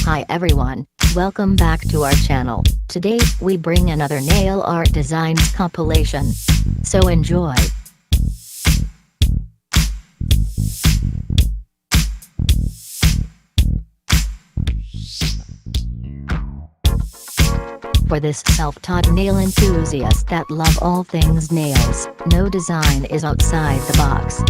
Hi everyone, welcome back to our channel. Today, we bring another nail art designs compilation. So enjoy! For this self-taught nail enthusiast that love all things nails, no design is outside the box.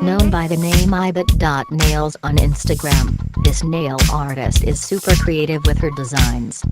Known by the name ibit.nails on Instagram, this nail artist is super creative with her designs.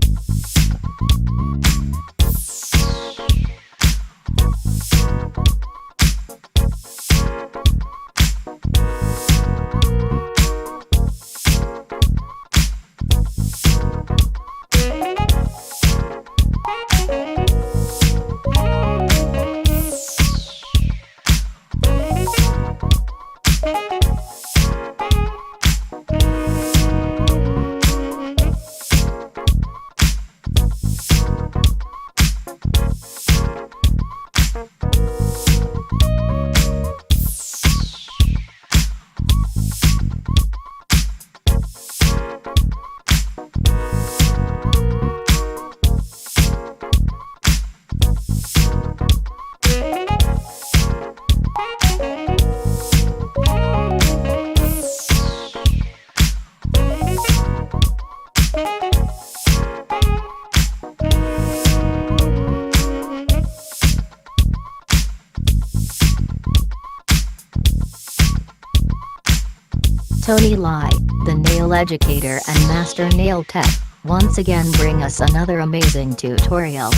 Tony Lai, the nail educator and master nail tech, once again bring us another amazing tutorial.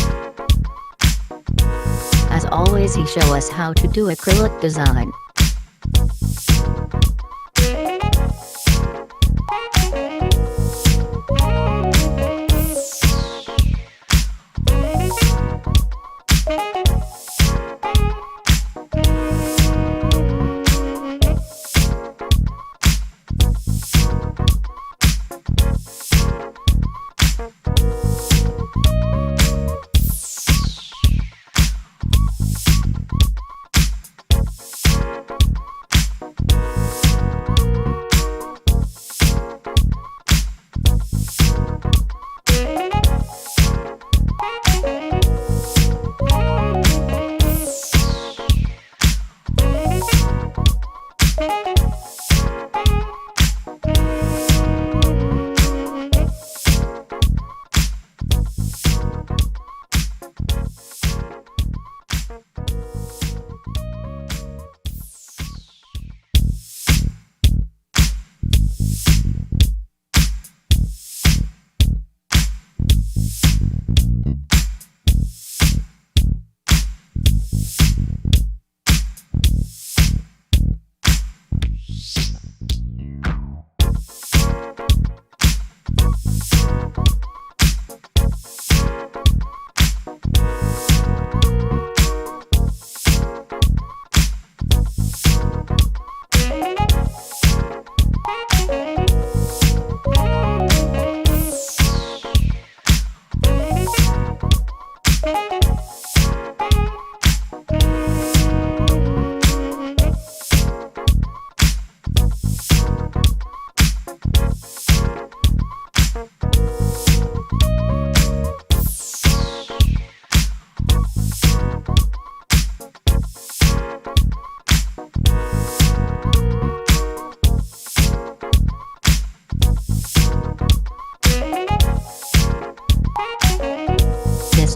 As always, he show us how to do acrylic design.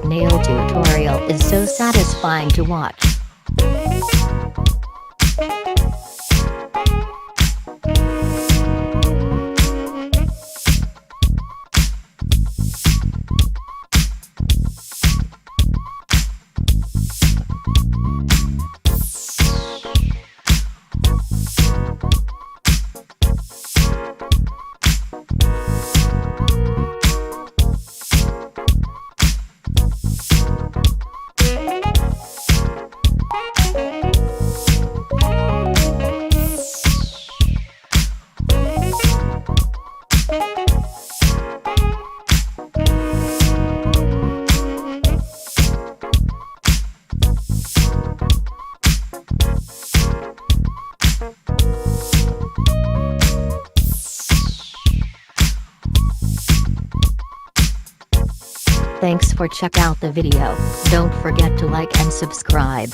nail tutorial is so satisfying to watch. Thanks for check out the video. Don't forget to like and subscribe.